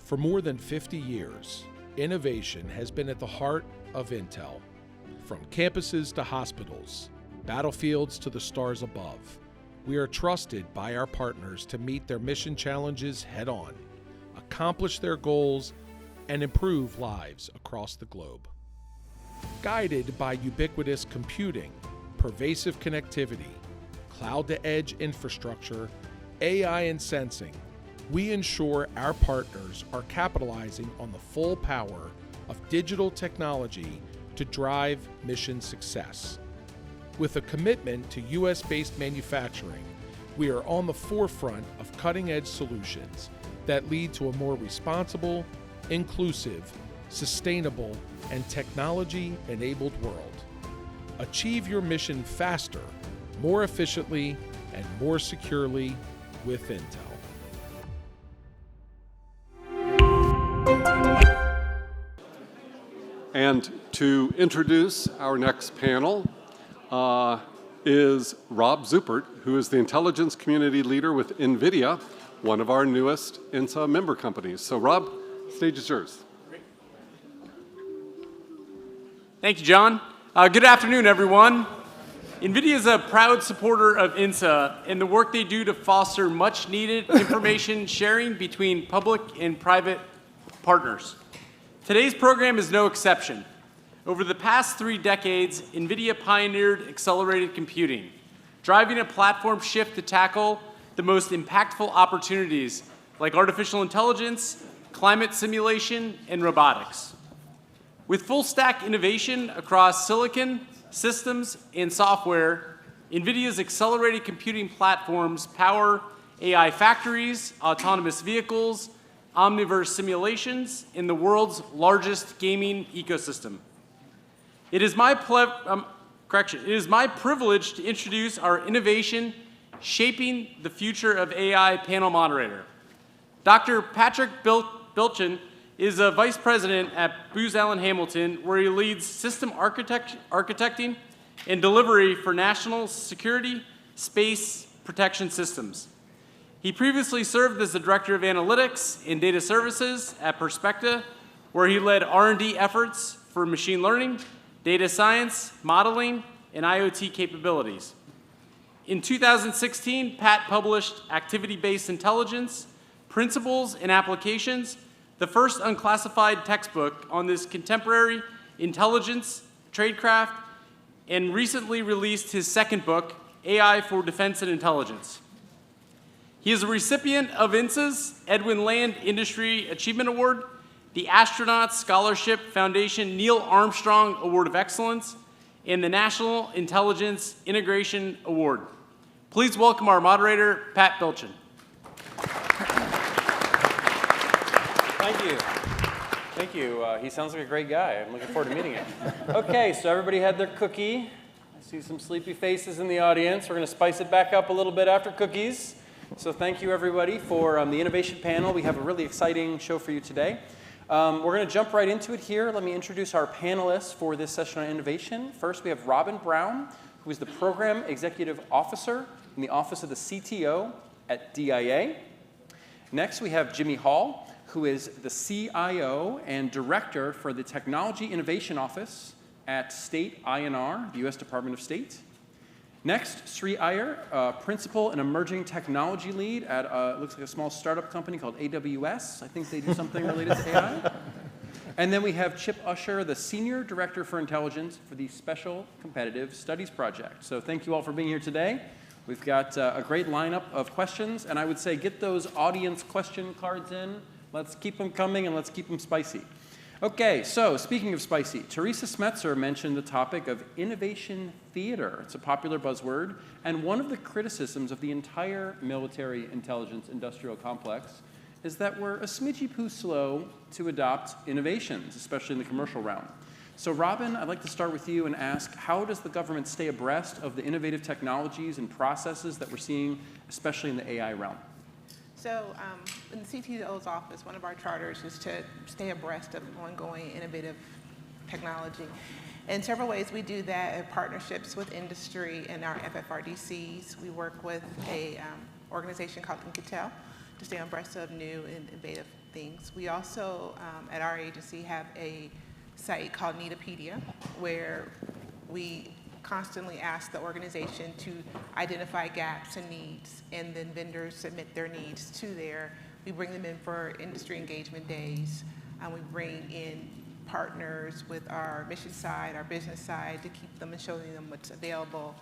For more than 50 years, innovation has been at the heart of Intel. From campuses to hospitals, battlefields to the stars above, we are trusted by our partners to meet their mission challenges head-on, accomplish their goals, and improve lives across the globe. Guided by ubiquitous computing, pervasive connectivity, cloud-to-edge infrastructure, AI and sensing, we ensure our partners are capitalizing on the full power of digital technology to drive mission success. With a commitment to US-based manufacturing, we are on the forefront of cutting-edge solutions that lead to a more responsible, inclusive, sustainable, and technology-enabled world. Achieve your mission faster, more efficiently, and more securely with Intel. And to introduce our next panel is Rob Zuppert, who is the intelligence community leader with NVIDIA, one of our newest INSA member companies. So Rob, the stage is yours. Great. Thank you, John. Good afternoon, everyone. NVIDIA is a proud supporter of INSA and the work they do to foster much-needed information sharing between public and private partners. Today's program is no exception. Over the past 3 decades, NVIDIA pioneered accelerated computing, driving a platform shift to tackle the most impactful opportunities like artificial intelligence, climate simulation, and robotics. With full-stack innovation across silicon, systems, and software, NVIDIA's accelerated computing platforms power AI factories, autonomous vehicles, omniverse simulations, in the world's largest gaming ecosystem. It is my privilege to introduce our Innovation Shaping the Future of AI panel moderator. Dr. Patrick Biltgen is a vice president at Booz Allen Hamilton, where he leads system architecting and delivery for national security space protection systems. He previously served as the director of analytics and data services at Perspecta, where he led R&D efforts for machine learning, data science, modeling, and IoT capabilities. In 2016, Pat published Activity-Based Intelligence, Principles and Applications, the first unclassified textbook on this contemporary intelligence, tradecraft, and recently released his second book, AI for Defense and Intelligence. He is a recipient of INSA's Edwin Land Industry Achievement Award, the Astronaut Scholarship Foundation Neil Armstrong Award of Excellence, and the National Intelligence Integration Award. Please welcome our moderator, Pat Biltgen. Thank you. Thank you. He sounds like a great guy. I'm looking forward to meeting him. Okay, so everybody had their cookie. I see some sleepy faces in the audience. We're going to spice it back up a little bit after cookies. So thank you, everybody, for the innovation panel. We have a really exciting show for you today. We're going to jump right into it here. Let me introduce our panelists for this session on innovation. First, we have Robin Brown, who is the Program Executive Officer in the Office of the CTO at DIA. Next, we have Jimmy Hall, who is the CIO and Director for the Technology Innovation Office at State INR, the U.S. Department of State. Next, Sri Iyer, Principal and Emerging Technology Lead at, looks like a small startup company called AWS. I think they do something related to AI. And then we have Chip Usher, the Senior Director for Intelligence for the Special Competitive Studies Project. So thank you all for being here today. We've got a great lineup of questions, and I would say get those audience question cards in. Let's keep them coming, and let's keep them spicy. Okay, so speaking of spicy, Teresa Smetzer mentioned the topic of innovation theater. It's a popular buzzword, and one of the criticisms of the entire military intelligence industrial complex is that we're a smidgy-poo slow to adopt innovations, especially in the commercial realm. So Robin, I'd like to start with you and ask, how does the government stay abreast of the innovative technologies and processes that we're seeing, especially in the AI realm? So in the CTO's office, one of our charters is to stay abreast of ongoing innovative technology. In several ways, we do that in partnerships with industry and our FFRDCs. We work with an organization called Incatel to stay abreast of new and innovative things. We also, at our agency, have a site called Needopedia, where we constantly ask the organization to identify gaps and needs, and then vendors submit their needs to there. We bring them in for industry engagement days, and we bring in partners with our mission side, our business side, to keep them and showing them what's available.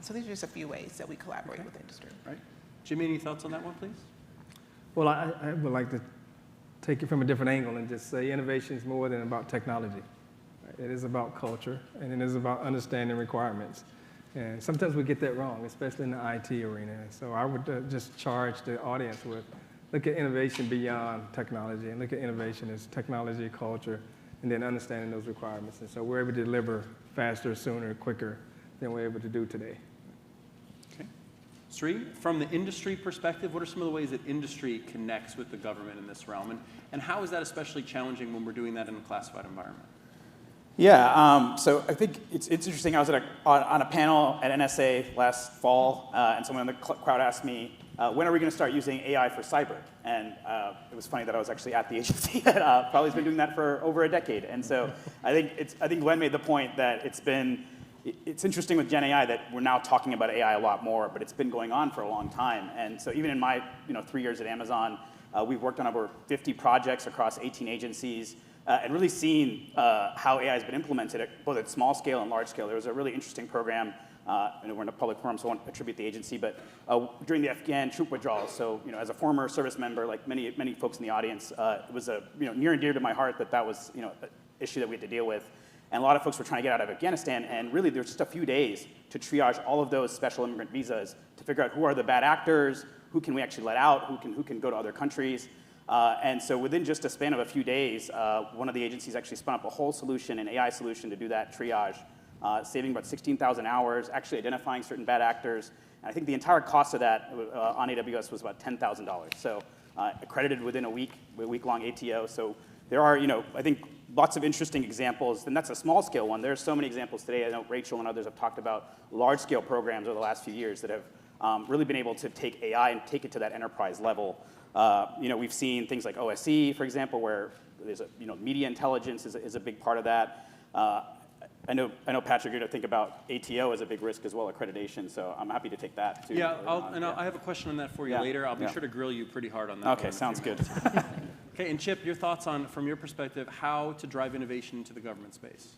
So these are just a few ways that we collaborate with industry. Right. Jimmy, any thoughts on that one, please? Well, I would like to take it from a different angle and just say innovation is more than about technology. It is about culture, and it is about understanding requirements. And sometimes we get that wrong, especially in the IT arena. So I would just charge the audience with, look at innovation beyond technology, and look at innovation as technology, culture, and then understanding those requirements. And so we're able to deliver faster, sooner, quicker than we're able to do today. Okay. Sri, from the industry perspective, what are some of the ways that industry connects with the government in this realm? And how is that especially challenging when we're doing that in a classified environment? Yeah, so I think it's interesting. I was on a panel at NSA last fall, and someone in the crowd asked me, when are we going to start using AI for cyber? And it was funny that I was actually at the agency that probably has been doing that for over a decade. And so I think Glenn made the point that it's interesting with Gen AI that we're now talking about AI a lot more, but it's been going on for a long time. And so even in my 3 years at Amazon, we've worked on over 50 projects across 18 agencies. And really seeing how AI has been implemented both at small scale and large scale. There was a really interesting program, and we're in a public forum, so I won't attribute the agency, but during the Afghan troop withdrawal, so as a former service member, like many folks in the audience, it was near and dear to my heart that was an issue that we had to deal with. And a lot of folks were trying to get out of Afghanistan, and really there's just a few days to triage all of those special immigrant visas to figure out who are the bad actors, who can we actually let out, who can go to other countries. And so within just a span of a few days, one of the agencies actually spun up a whole solution, an AI solution to do that triage, saving about 16,000 hours, actually identifying certain bad actors. And I think the entire cost of that on AWS was about $10,000. So accredited within a week-long ATO. So there are, I think, lots of interesting examples, and that's a small-scale one. There's so many examples today. I know Rachel and others have talked about large-scale programs over the last few years that have really been able to take AI and take it to that enterprise level. We've seen things like OSE, for example, where there's media intelligence is a big part of that. I know, Patrick, you're going to think about ATO as a big risk as well, accreditation. So I'm happy to take that too. Yeah, I have a question on that for you later. I'll be sure to grill you pretty hard on that. Okay, sounds good. Okay, and Chip, your thoughts on, from your perspective, how to drive innovation into the government space?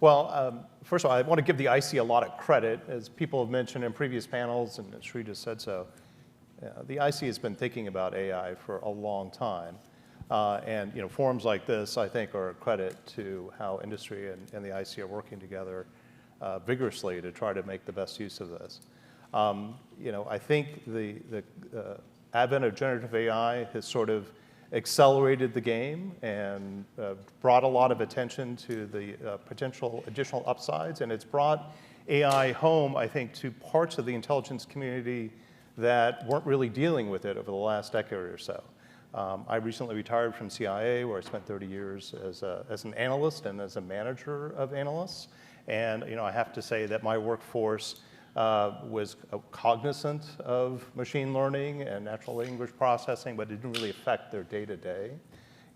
Well, first of all, I want to give the IC a lot of credit, as people have mentioned in previous panels, and Sri just said so. The IC has been thinking about AI for a long time. And forums like this, I think, are a credit to how industry and the IC are working together vigorously to try to make the best use of this. I think the advent of generative AI has sort of accelerated the game and brought a lot of attention to the potential additional upsides. And it's brought AI home, I think, to parts of the intelligence community that weren't really dealing with it over the last decade or so. I recently retired from CIA, where I spent 30 years as an analyst and as a manager of analysts. And I have to say that my workforce was cognizant of machine learning and natural language processing, but it didn't really affect their day-to-day.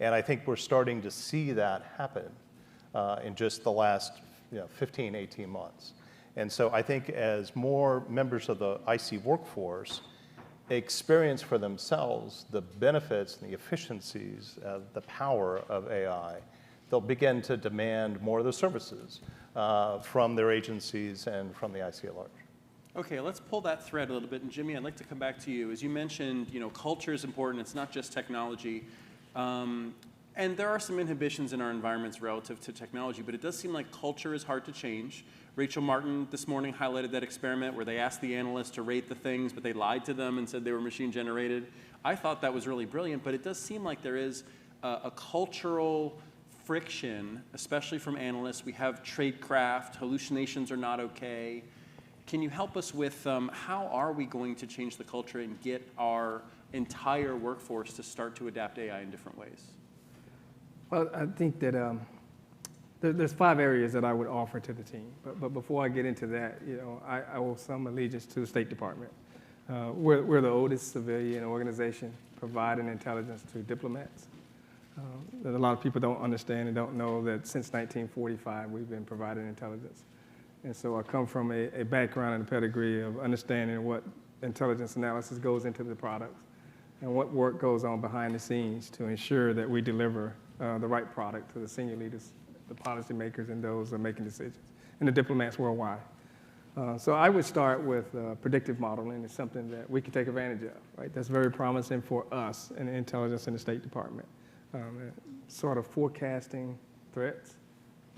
And I think we're starting to see that happen in just the last 15, 18 months. And so I think as more members of the IC workforce experience for themselves the benefits and the efficiencies, the power of AI, they'll begin to demand more of the services from their agencies and from the IC at large. Okay, let's pull that thread a little bit. And Jimmy, I'd like to come back to you. As you mentioned, culture is important. It's not just technology. And there are some inhibitions in our environments relative to technology, but it does seem like culture is hard to change. Rachel Martin this morning highlighted that experiment where they asked the analysts to rate the things, but they lied to them and said they were machine generated. I thought that was really brilliant, but it does seem like there is a cultural friction, especially from analysts. We have tradecraft, hallucinations are not okay. Can you help us with how are we going to change the culture and get our entire workforce to start to adapt AI in different ways? Well, I think that there's 5 areas that I would offer to the team. But before I get into that, I owe some allegiance to the State Department. We're the oldest civilian organization providing intelligence to diplomats. That a lot of people don't understand and don't know that since 1945 we've been providing intelligence. And so I come from a background and a pedigree of understanding what intelligence analysis goes into the products and what work goes on behind the scenes to ensure that we deliver the right product to the senior leaders, the policymakers, and those that are making decisions, and the diplomats worldwide. So I would start with predictive modeling. It's something that we can take advantage of, right? That's very promising for us in intelligence in the State Department. Sort of forecasting threats,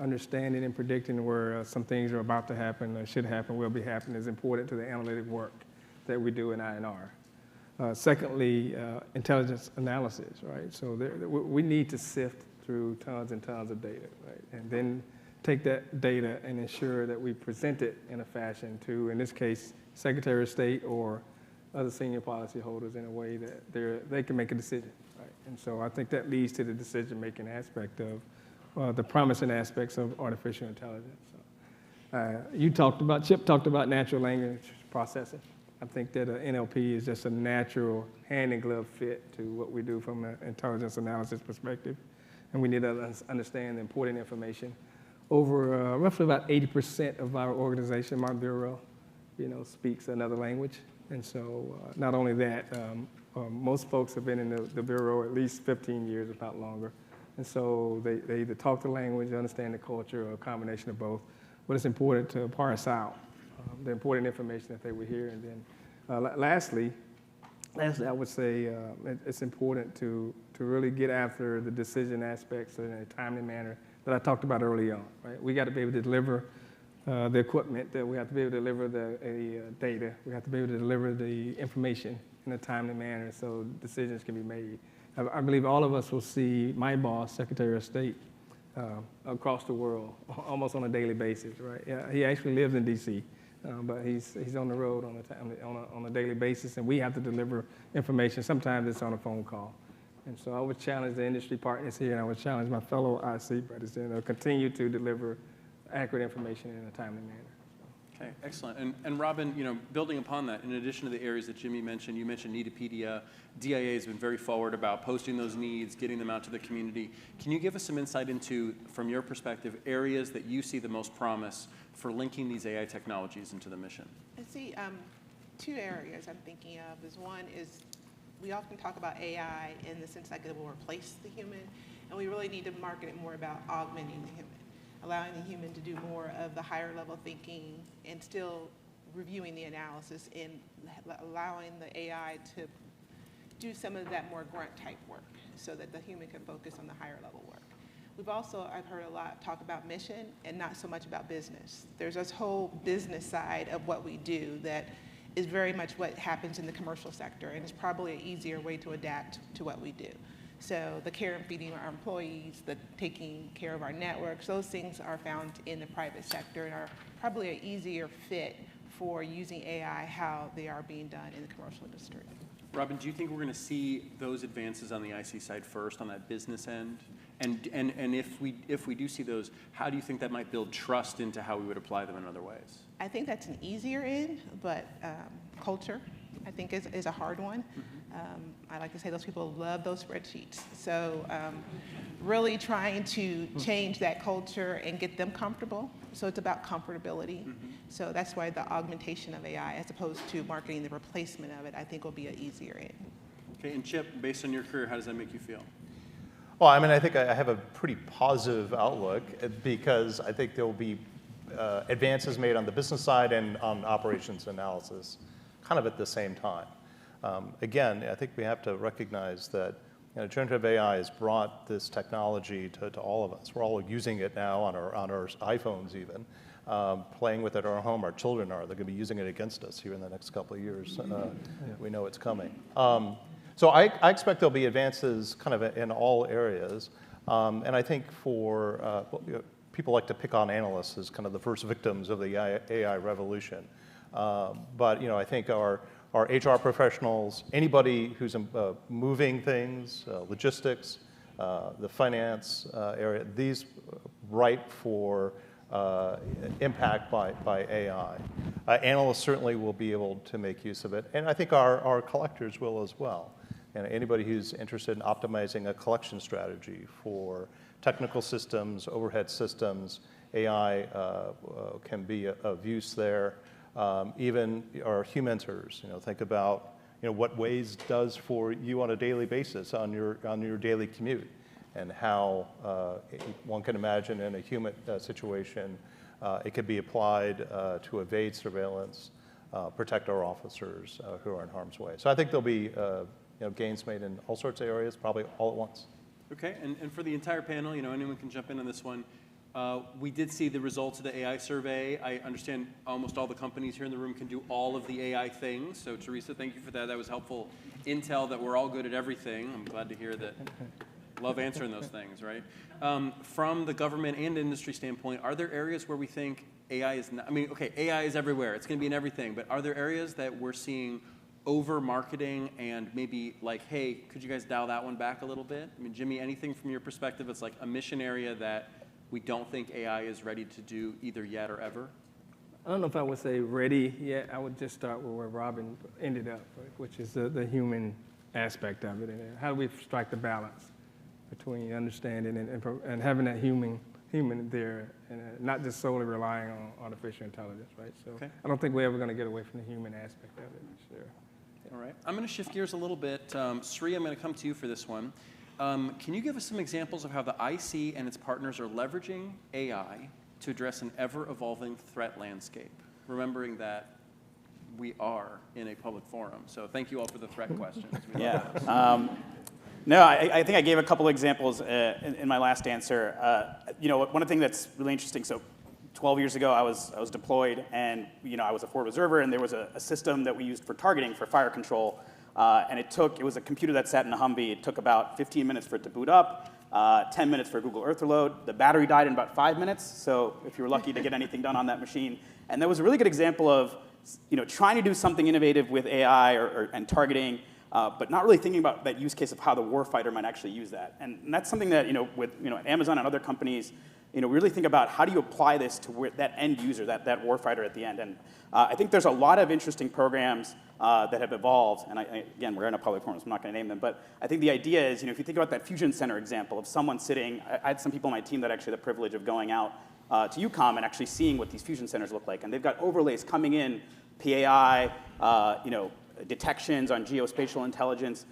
understanding and predicting where some things are about to happen or should happen, will be happening is important to the analytic work that we do in INR. Secondly, intelligence analysis, right? So we need to sift through tons and tons of data, right? And then take that data and ensure that we present it in a fashion to, in this case, Secretary of State or other senior policy holders in a way that they can make a decision, right? And so I think that leads to the decision-making aspect of the promising aspects of artificial intelligence. So, Chip talked about natural language processing. I think that NLP is just a natural hand-in-glove fit to what we do from an intelligence analysis perspective. And we need to understand the important information. Over roughly about 80% of our organization, my bureau, speaks another language. And so not only that, most folks have been in the bureau at least 15 years, if not longer. And so they either talk the language, understand the culture, or a combination of both. But it's important to parse out the important information that they will hear. And then lastly, I would say it's important to really get after the decision aspects in a timely manner that I talked about early on, right? We got to be able to deliver the equipment, that we have to be able to deliver the data, we have to be able to deliver the information in a timely manner so decisions can be made. I believe all of us will see my boss, Secretary of State, across the world almost on a daily basis, right? Yeah, he actually lives in D.C., but he's on the road on a daily basis, and we have to deliver information. Sometimes it's on a phone call. And so I would challenge the industry partners here, and I would challenge my fellow IC brothers to continue to deliver accurate information in a timely manner. Okay, excellent. And Robin, building upon that, in addition to the areas that Jimmy mentioned, you mentioned Needopedia. DIA has been very forward about posting those needs, getting them out to the community. Can you give us some insight into, from your perspective, areas that you see the most promise for linking these AI technologies into the mission? I see two areas I'm thinking of. One is we often talk about AI in the sense that it will replace the human, and we really need to market it more about augmenting the human, allowing the human to do more of the higher level thinking and still reviewing the analysis and allowing the AI to do some of that more grunt type work so that the human can focus on the higher level work. I've heard a lot talk about mission and not so much about business. There's this whole business side of what we do that is very much what happens in the commercial sector, and it's probably an easier way to adapt to what we do. So the care and feeding our employees, the taking care of our networks, those things are found in the private sector and are probably an easier fit for using AI how they are being done in the commercial industry. Robin, do you think we're going to see those advances on the IC side first, on that business end? And if we do see those, how do you think that might build trust into how we would apply them in other ways? I think that's an easier end, but culture, I think, is a hard one. I like to say those people love those spreadsheets. So really trying to change that culture and get them comfortable. So it's about comfortability. So that's why the augmentation of AI, as opposed to marketing the replacement of it, I think will be an easier end. Okay, and Chip, based on your career, how does that make you feel? Well, I think I have a pretty positive outlook because I think there will be advances made on the business side and on operations analysis kind of at the same time. Again, I think we have to recognize that generative AI has brought this technology to all of us. We're all using it now on our iPhones even, playing with it at our home. Our children are. They're going to be using it against us here in the next couple of years. We know it's coming. So I expect there'll be advances kind of in all areas. And I think for people like to pick on analysts as kind of the first victims of the AI revolution. But I think our HR professionals, anybody who's moving things, logistics, the finance area, these ripe for impact by AI. Analysts certainly will be able to make use of it, and I think our collectors will as well. And anybody who's interested in optimizing a collection strategy for technical systems, overhead systems, AI can be of use there. Even our humenters, think about what Waze does for you on a daily basis on your daily commute, and how one can imagine in a human situation it could be applied to evade surveillance, protect our officers who are in harm's way. So I think there'll be gains made in all sorts of areas, probably all at once. Okay, and for the entire panel, anyone can jump in on this one. We did see the results of the AI survey. I understand almost all the companies here in the room can do all of the AI things. So Teresa, thank you for that. That was helpful intel that we're all good at everything. I'm glad to hear that. Love answering those things, right? From the government and industry standpoint, are there areas where we think AI is not, okay, AI is everywhere. It's going to be in everything. But are there areas that we're seeing over-marketing and maybe like, hey, could you guys dial that one back a little bit? Jimmy, anything from your perspective that's like a mission area that we don't think AI is ready to do either yet or ever? I don't know if I would say ready yet. I would just start with where Robin ended up, right, which is the human aspect of it. And how do we strike the balance between understanding and having that human there, and not just solely relying on artificial intelligence, right? So okay. I don't think we're ever going to get away from the human aspect of it, for sure. All right. I'm going to shift gears a little bit. Sri, I'm going to come to you for this one. Can you give us some examples of how the IC and its partners are leveraging AI to address an ever-evolving threat landscape, remembering that we are in a public forum? So thank you all for the threat questions. Yeah. No, I think I gave a couple examples in my last answer. One thing that's really interesting, so 12 years ago, I was deployed, and I was a forward observer, and there was a system that we used for targeting for fire control, and it was a computer that sat in a Humvee. It took about 15 minutes for it to boot up, 10 minutes for Google Earth to load. The battery died in about 5 minutes, so if you were lucky to get anything done on that machine. And that was a really good example of trying to do something innovative with AI and targeting, but not really thinking about that use case of how the warfighter might actually use that. And that's something that with Amazon and other companies, we really think about how do you apply this to that end user, that warfighter at the end. And I think there's a lot of interesting programs that have evolved. And again, we're in a public forum, so I'm not going to name them. But I think the idea is, if you think about that fusion center example of someone sitting, I had some people on my team that actually had the privilege of going out to UCOM and actually seeing what these fusion centers look like. And they've got overlays coming in, PAI, detections on geospatial intelligence.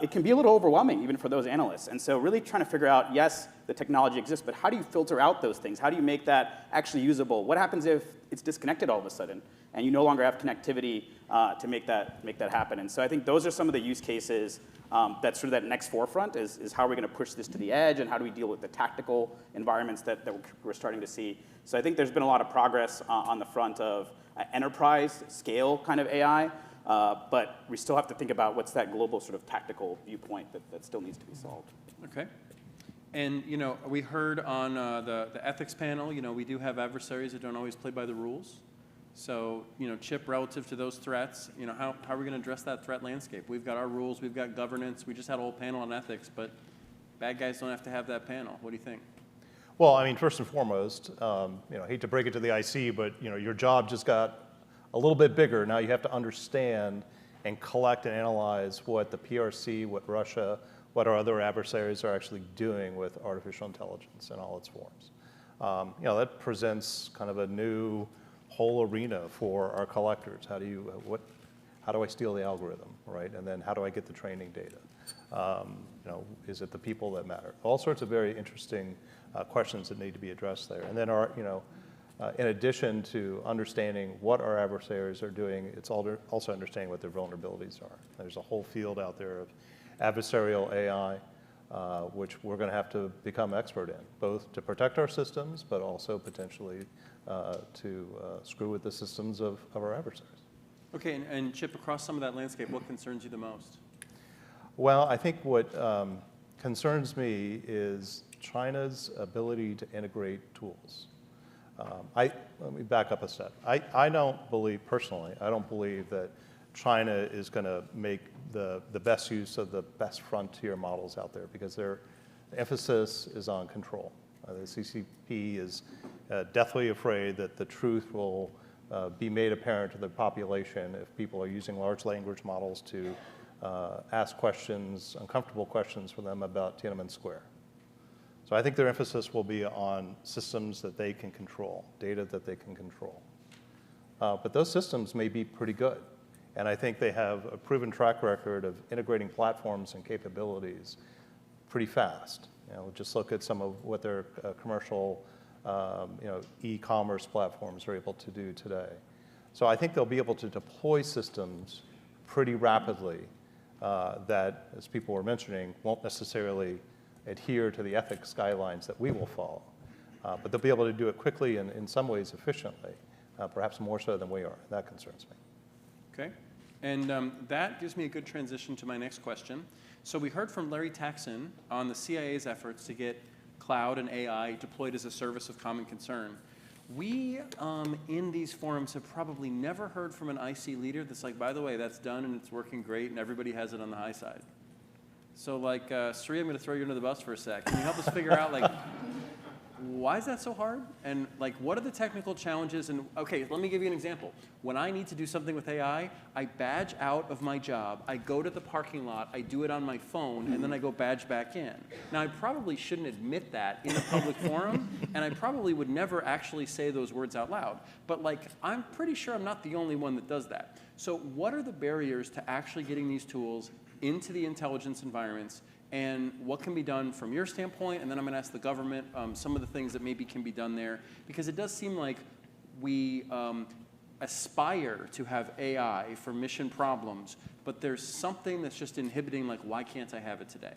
It can be a little overwhelming even for those analysts. And so really trying to figure out, yes, the technology exists, but how do you filter out those things? How do you make that actually usable? What happens if it's disconnected all of a sudden and you no longer have connectivity to make that happen? And so I think those are some of the use cases that's sort of that next forefront is how are we going to push this to the edge, and how do we deal with the tactical environments that we're starting to see. So I think there's been a lot of progress on the front of enterprise scale kind of AI. But we still have to think about what's that global sort of tactical viewpoint that still needs to be solved. Okay. And we heard on the ethics panel, we do have adversaries that don't always play by the rules. So Chip, relative to those threats, how are we going to address that threat landscape? We've got our rules, we've got governance. We just had a whole panel on ethics, but bad guys don't have to have that panel. What do you think? Well, first and foremost, I hate to break it to the IC, but your job just got a little bit bigger. Now you have to understand and collect and analyze what the PRC, what Russia, what our other adversaries are actually doing with artificial intelligence in all its forms. That presents kind of a new whole arena for our collectors. How do I steal the algorithm, right? And then how do I get the training data? Is it the people that matter? All sorts of very interesting questions that need to be addressed there. And then in addition to understanding what our adversaries are doing, it's also understanding what their vulnerabilities are. There's a whole field out there of adversarial AI, which we're going to have to become expert in, both to protect our systems, but also potentially to screw with the systems of our adversaries. Okay, and Chip, across some of that landscape, what concerns you the most? Well, I think what concerns me is China's ability to integrate tools. Let me back up a step. I don't believe, personally, I don't believe that China is going to make the best use of the best frontier models out there, because their emphasis is on control. The CCP is deathly afraid that the truth will be made apparent to the population if people are using large language models to ask questions, uncomfortable questions for them about Tiananmen Square. So I think their emphasis will be on systems that they can control, data that they can control. But those systems may be pretty good. And I think they have a proven track record of integrating platforms and capabilities pretty fast. Just look at some of what their commercial e-commerce platforms are able to do today. So I think they'll be able to deploy systems pretty rapidly that, as people were mentioning, won't necessarily adhere to the ethics guidelines that we will follow. But they'll be able to do it quickly and in some ways efficiently, perhaps more so than we are. That concerns me. Okay. And that gives me a good transition to my next question. So we heard from Larry Taxon on the CIA's efforts to get cloud and AI deployed as a service of common concern. We, in these forums, have probably never heard from an IC leader that's like, by the way, that's done and it's working great and everybody has it on the high side. So like, Sri, I'm going to throw you under the bus for a sec. Can you help us figure out, like, why is that so hard? And like, what are the technical challenges? And okay, let me give you an example. When I need to do something with AI, I badge out of my job, I go to the parking lot, I do it on my phone, and then I go badge back in. Now, I probably shouldn't admit that in a public forum, and I probably would never actually say those words out loud. But like, I'm pretty sure I'm not the only one that does that. So what are the barriers to actually getting these tools into the intelligence environments? And what can be done from your standpoint? And then I'm going to ask the government some of the things that maybe can be done there. Because it does seem like we aspire to have AI for mission problems, but there's something that's just inhibiting, like, why can't I have it today?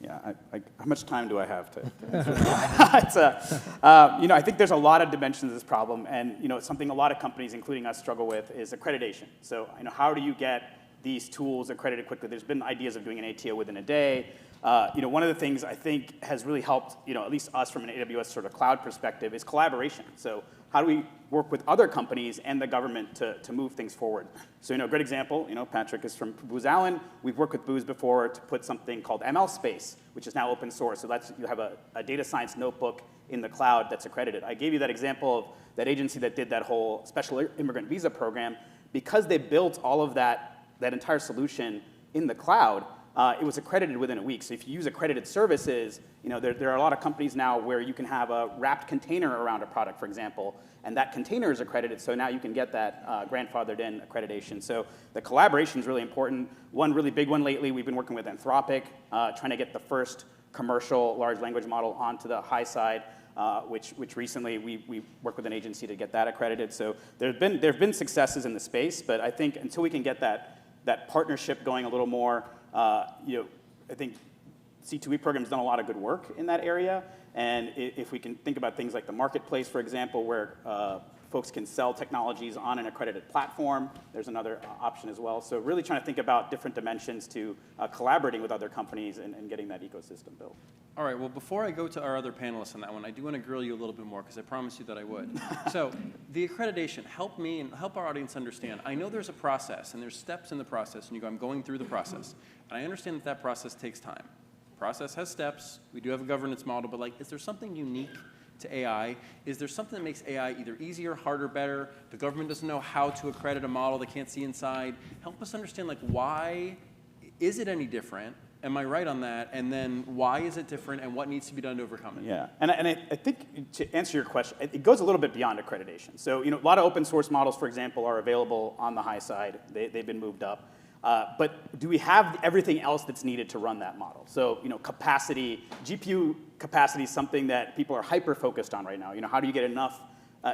Yeah, how much time do I have to answer? It's I think there's a lot of dimensions of this problem, and something a lot of companies, including us, struggle with is accreditation. So how do you get these tools accredited quickly? There's been ideas of doing an ATO within a day. One of the things I think has really helped, at least us from an AWS sort of cloud perspective, is collaboration. So how do we work with other companies and the government to move things forward? So a great example, Patrick is from Booz Allen. We've worked with Booz before to put something called ML Space, which is now open source. So you have a data science notebook in the cloud that's accredited. I gave you that example of that agency that did that whole special immigrant visa program. Because they built all of that entire solution in the cloud, it was accredited within a week. So if you use accredited services, there are a lot of companies now where you can have a wrapped container around a product, for example, and that container is accredited, so now you can get that grandfathered in accreditation. So the collaboration is really important. One really big one lately, we've been working with Anthropic, trying to get the first commercial large language model onto the high side, which recently we worked with an agency to get that accredited. So there have been successes in the space, but I think until we can get that partnership going a little more, I think C2E program's done a lot of good work in that area. And if we can think about things like the marketplace, for example, where folks can sell technologies on an accredited platform, there's another option as well. So really trying to think about different dimensions to collaborating with other companies and getting that ecosystem built. All right, well, before I go to our other panelists on that one, I do want to grill you a little bit more, because I promised you that I would. So the accreditation, help me and help our audience understand. I know there's a process, and there's steps in the process, and you go, I'm going through the process. And I understand that process takes time. The process has steps. We do have a governance model, but is there something unique to AI? Is there something that makes AI either easier, harder, better? The government doesn't know how to accredit a model they can't see inside. Help us understand, why is it any different? Am I right on that? And then why is it different, and what needs to be done to overcome it? Yeah, and I think to answer your question, it goes a little bit beyond accreditation. So a lot of open source models, for example, are available on the high side. They've been moved up. But do we have everything else that's needed to run that model? So capacity, GPU capacity is something that people are hyper-focused on right now. How do you get enough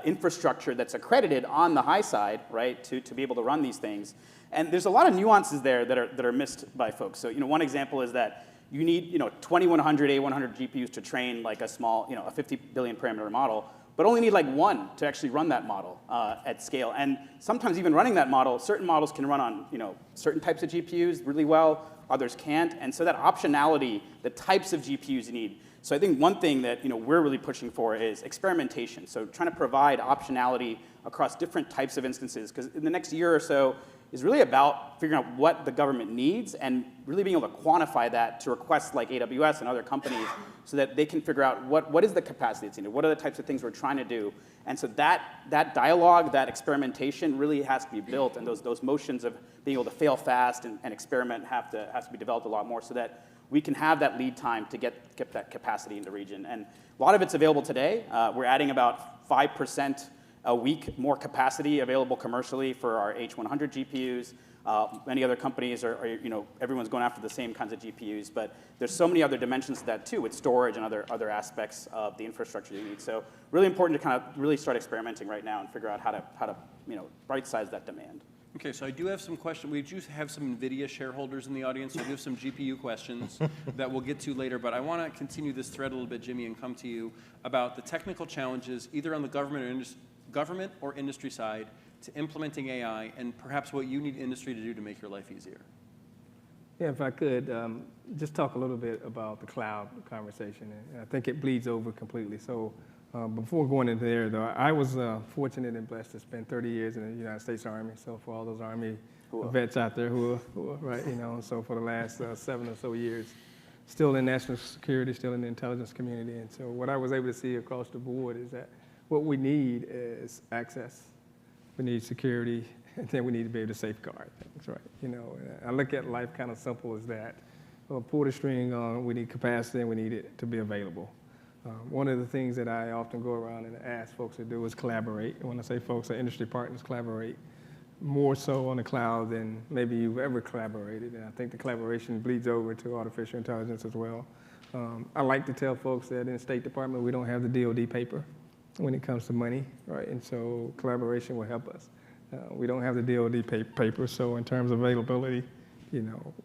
infrastructure that's accredited on the high side, right, to be able to run these things? And there's a lot of nuances there that are missed by folks. So one example is that you need 2100 A100 GPUs to train a small a 50 billion parameter model, but only need one to actually run that model at scale. And sometimes even running that model, certain models can run on certain types of GPUs really well, others can't. And so that optionality, the types of GPUs you need. So I think one thing that we're really pushing for is experimentation. So trying to provide optionality across different types of instances, because in the next year or so, is really about figuring out what the government needs and really being able to quantify that to requests like AWS and other companies so that they can figure out what is the capacity that's needed, what are the types of things we're trying to do. And so that dialogue, that experimentation really has to be built, and those motions of being able to fail fast and experiment has to be developed a lot more so that we can have that lead time to get that capacity in the region. And a lot of it's available today. We're adding about 5% a week more capacity available commercially for our H100 GPUs. Many other companies everyone's going after the same kinds of GPUs, but there's so many other dimensions to that too, with storage and other aspects of the infrastructure you need. So really important to kind of really start experimenting right now and figure out how to right-size that demand. Okay, so I do have some questions. We do have some NVIDIA shareholders in the audience, so we have some GPU questions that we'll get to later. But I want to continue this thread a little bit, Jimmy, and come to you about the technical challenges, either on the government or industry side, to implementing AI, and perhaps what you need industry to do to make your life easier. Yeah, if I could, just talk a little bit about the cloud conversation. And I think it bleeds over completely. So before going into there, though, I was fortunate and blessed to spend 30 years in the United States Army. So for all those Army vets out there who are right, so for the last 7 or so years, still in national security, still in the intelligence community. And so what I was able to see across the board is that what we need is access. We need security, and then we need to be able to safeguard things, right? I look at life kind of simple as that. Well, pull the string on, we need capacity, and we need it to be available. One of the things that I often go around and ask folks to do is collaborate. And when I say folks, our industry partners collaborate more so on the cloud than maybe you've ever collaborated. And I think the collaboration bleeds over to artificial intelligence as well. I like to tell folks that in the State Department, we don't have the DoD paper when it comes to money, right? And so collaboration will help us. We don't have the DoD paper, so in terms of availability,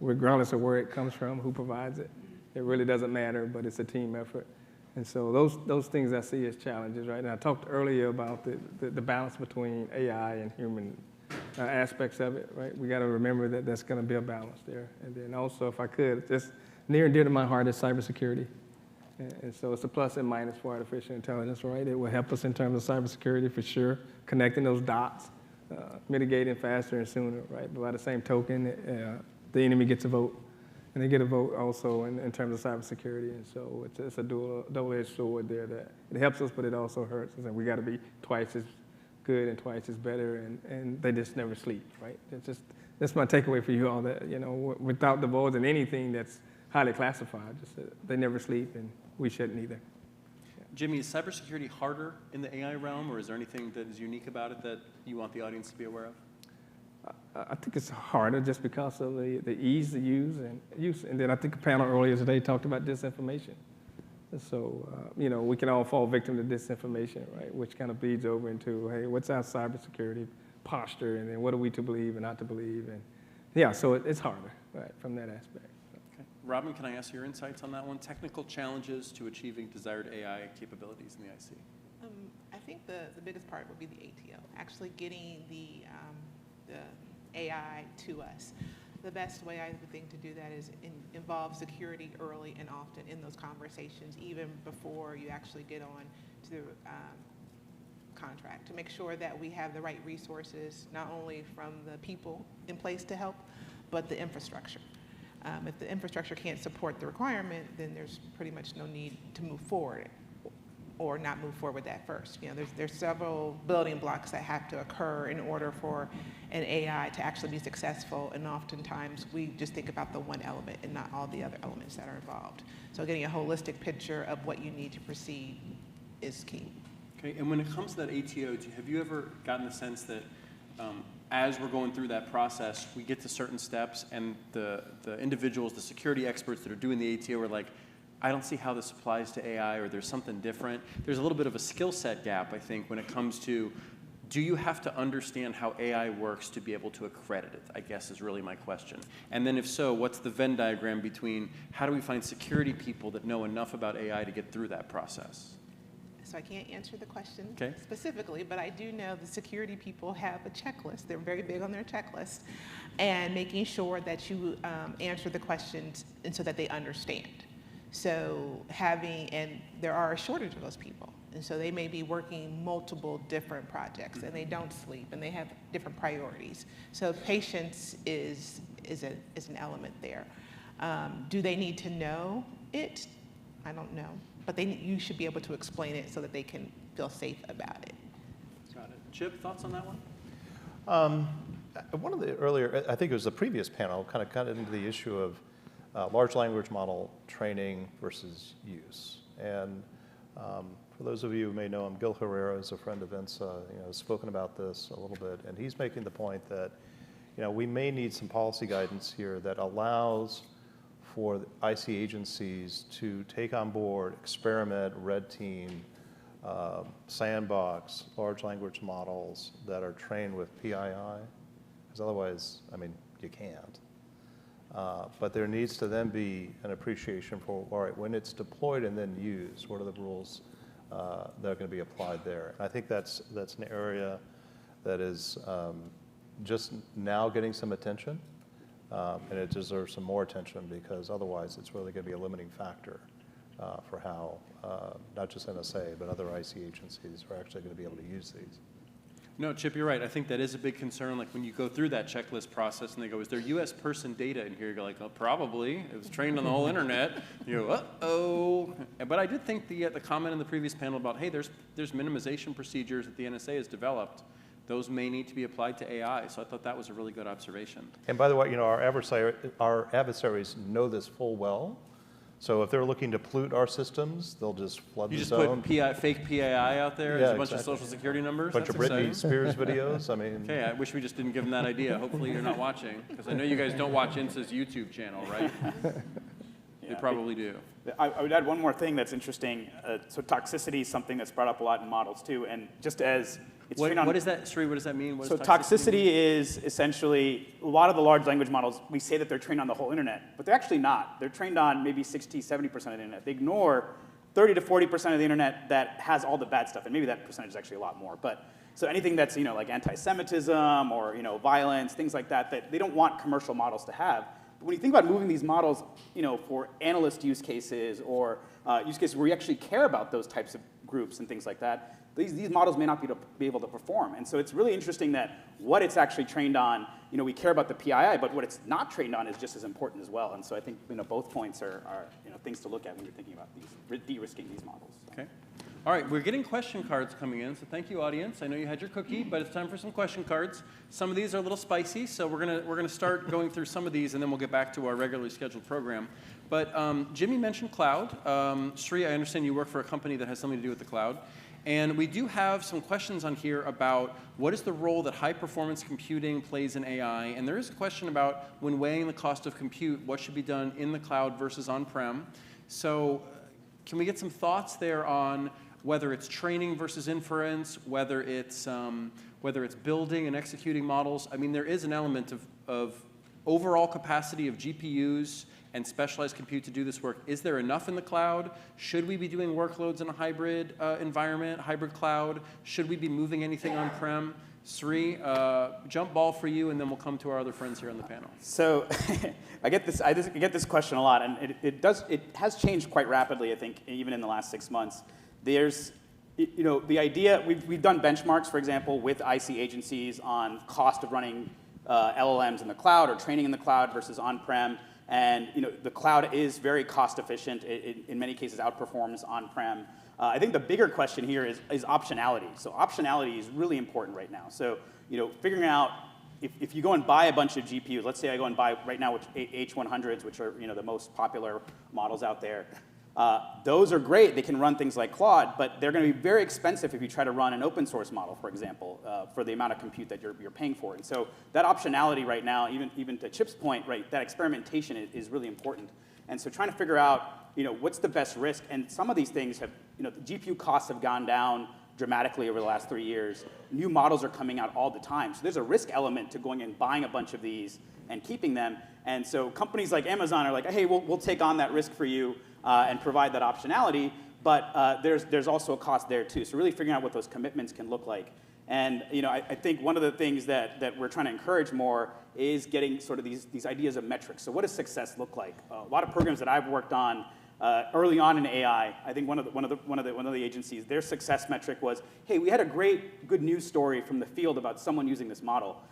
regardless of where it comes from, who provides it, it really doesn't matter, but it's a team effort. And so those things I see as challenges, right? And I talked earlier about the balance between AI and human aspects of it, right? We got to remember that that's going to be a balance there. And then also, if I could, just near and dear to my heart is cybersecurity. And so it's a plus and minus for artificial intelligence, right? It will help us in terms of cybersecurity for sure, connecting those dots, mitigating faster and sooner, right? But by the same token, the enemy gets a vote, and they get a vote also in terms of cybersecurity. And so it's a double-edged sword there that it helps us, but it also hurts us, and we got to be twice as good and twice as better, and they just never sleep, right? That's my takeaway for you all, that without divulging anything that's highly classified, just they never sleep, and we shouldn't either. Jimmy, is cybersecurity harder in the AI realm, or is there anything that is unique about it that you want the audience to be aware of? I think it's harder just because of the ease to use. And then I think a panel earlier today talked about disinformation. And so, we can all fall victim to disinformation, right? Which kind of bleeds over into, hey, what's our cybersecurity posture, and then what are we to believe and not to believe? And yeah, so it's harder, right, from that aspect. Robin, can I ask your insights on that one? Technical challenges to achieving desired AI capabilities in the IC. I think the biggest part would be the ATO, actually getting the AI to us. The best way I would think to do that is involve security early and often in those conversations, even before you actually get on to the contract, to make sure that we have the right resources, not only from the people in place to help, but the infrastructure. If the infrastructure can't support the requirement, then there's pretty much no need to move forward or not move forward with that first. There's several building blocks that have to occur in order for an AI to actually be successful, and oftentimes we just think about the one element and not all the other elements that are involved. So getting a holistic picture of what you need to proceed is key. Okay, and when it comes to that ATO, have you ever gotten the sense that as we're going through that process, we get to certain steps, and the individuals, the security experts that are doing the ATO are like, I don't see how this applies to AI, or there's something different. There's a little bit of a skill set gap, I think, when it comes to, do you have to understand how AI works to be able to accredit it, I guess is really my question. And then if so, what's the Venn diagram between how do we find security people that know enough about AI to get through that process? So I can't answer the question okay. specifically, but I do know the security people have a checklist. They're very big on their checklist, and making sure that you answer the questions and so that they understand. So and there are a shortage of those people. And so they may be working multiple different projects, and they don't sleep, and they have different priorities. So patience is an element there. Do they need to know it? I don't know. But you should be able to explain it so that they can feel safe about it. Got it. Chip, thoughts on that one? One of the earlier, I think it was the previous panel, kind of got into the issue of large language model training versus use. And for those of you who may know him, Gil Herrera is a friend of INSA, has spoken about this a little bit, and he's making the point that we may need some policy guidance here that allows for the IC agencies to take on board, experiment, red team, sandbox, large language models that are trained with PII, because otherwise, you can't. But there needs to then be an appreciation for, all right, when it's deployed and then used, what are the rules that are going to be applied there? And I think that's an area that is just now getting some attention, and it deserves some more attention, because otherwise it's really going to be a limiting factor for how not just NSA, but other IC agencies are actually going to be able to use these. No, Chip, you're right. I think that is a big concern. Like when you go through that checklist process and they go, is there US person data in here? You're like, oh, probably. It was trained on the whole internet. You go, uh-oh. But I did think the comment in the previous panel about, hey, there's minimization procedures that the NSA has developed. Those may need to be applied to AI. So I thought that was a really good observation. And by the way, our adversaries know this full well. So if they're looking to pollute our systems, they'll just flood the zone. You just put fake PII out there as a bunch of social security numbers? A bunch of Britney Spears videos. Okay, I wish we just didn't give them that idea. Hopefully you're not watching, because I know you guys don't watch INSA's YouTube channel, right? They probably do. I would add one more thing that's interesting. So toxicity is something that's brought up a lot in models too, and just as it's what is that, Sri, what does that mean? So toxicity is essentially, a lot of the large language models, we say that they're trained on the whole internet, but they're actually not. They're trained on maybe 60, 70% of the internet. They ignore 30 to 40% of the internet that has all the bad stuff, and maybe that percentage is actually a lot more. But so anything that's like anti-Semitism or violence, things like that, that they don't want commercial models to have. But when you think about moving these models, for analyst use cases or use cases where you actually care about those types of groups and things like that, these models may not be able to perform. And so it's really interesting that what it's actually trained on, we care about the PII, but what it's not trained on is just as important as well. And so I think both points are things to look at when you're thinking about de-risking these models. Okay. All right, we're getting question cards coming in, so thank you, audience. I know you had your cookie, but it's time for some question cards. Some of these are a little spicy, so we're gonna start going through some of these, and then we'll get back to our regularly scheduled program. But Jimmy mentioned cloud. Sri, I understand you work for a company that has something to do with the cloud. And we do have some questions on here about what is the role that high-performance computing plays in AI. And there is a question about when weighing the cost of compute, what should be done in the cloud versus on-prem. So can we get some thoughts there on whether it's training versus inference, whether it's building and executing models? I mean, there is an element of overall capacity of GPUs and specialized compute to do this work. Is there enough in the cloud? Should we be doing workloads in a hybrid environment, hybrid cloud? Should we be moving anything on-prem? Sri, jump ball for you, and then we'll come to our other friends here on the panel. So I get this question a lot, and it has changed quite rapidly, I think, even in the last 6 months. There's, the idea, we've done benchmarks, for example, with IC agencies on cost of running LLMs in the cloud or training in the cloud versus on-prem. And the cloud is very cost efficient. It in many cases outperforms on-prem. I think the bigger question here is optionality. So optionality is really important right now. So figuring out if you go and buy a bunch of GPUs, let's say I go and buy right now H100s, which are the most popular models out there. Those are great. They can run things like Claude, but they're going to be very expensive if you try to run an open source model, for example, for the amount of compute that you're paying for. And so that optionality right now, even to Chip's point, right, that experimentation is really important. And so trying to figure out, what's the best risk. And some of these things have, the GPU costs have gone down dramatically over the last 3 years. New models are coming out all the time. So there's a risk element to going and buying a bunch of these and keeping them. And so companies like Amazon are like, hey, we'll take on that risk for you. And provide that optionality, but there's also a cost there too. So really figuring out what those commitments can look like. And I think one of the things that we're trying to encourage more is getting sort of these ideas of metrics. So what does success look like? A lot of programs that I've worked on, Early on in AI, I think one of the agencies, their success metric was, hey, we had a good news story from the field about someone using this model.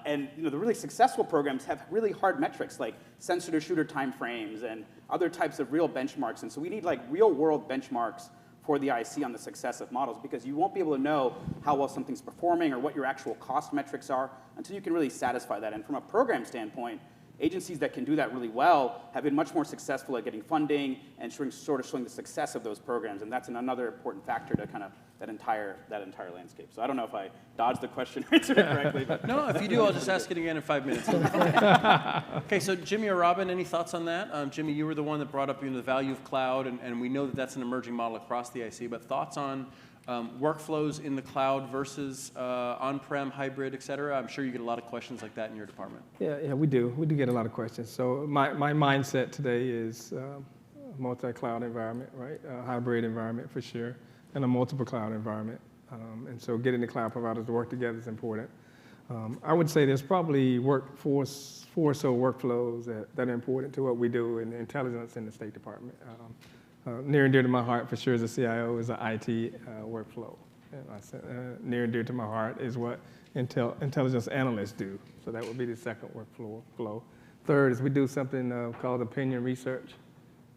And the really successful programs have really hard metrics like sensor to shooter timeframes and other types of real benchmarks. And so we need like real world benchmarks for the IC on the success of models, because you won't be able to know how well something's performing or what your actual cost metrics are until you can really satisfy that. And from a program standpoint, agencies that can do that really well have been much more successful at getting funding and sort of showing the success of those programs. And that's another important factor to kind of that entire landscape. So I don't know if I dodged the question or answered it correctly. But No, if you do, I'll just ask it again in 5 minutes. Okay, so Jimmy or Robin, any thoughts on that? Jimmy, you were the one that brought up the value of cloud, and we know that that's an emerging model across the IC, but thoughts on workflows in the cloud versus on-prem, hybrid, et cetera? I'm sure you get a lot of questions like that in your department. Yeah, we do. We do get a lot of questions. So my mindset today is a multi-cloud environment, right? A hybrid environment for sure, and a multiple cloud environment. And so getting the cloud providers to work together is important. I would say there's probably four or so workflows that are important to what we do in intelligence in the State Department. Near and dear to my heart, for sure, as a CIO, is the IT workflow. And near and dear to my heart is what intelligence analysts do. So that would be the second workflow. Third is we do something called opinion research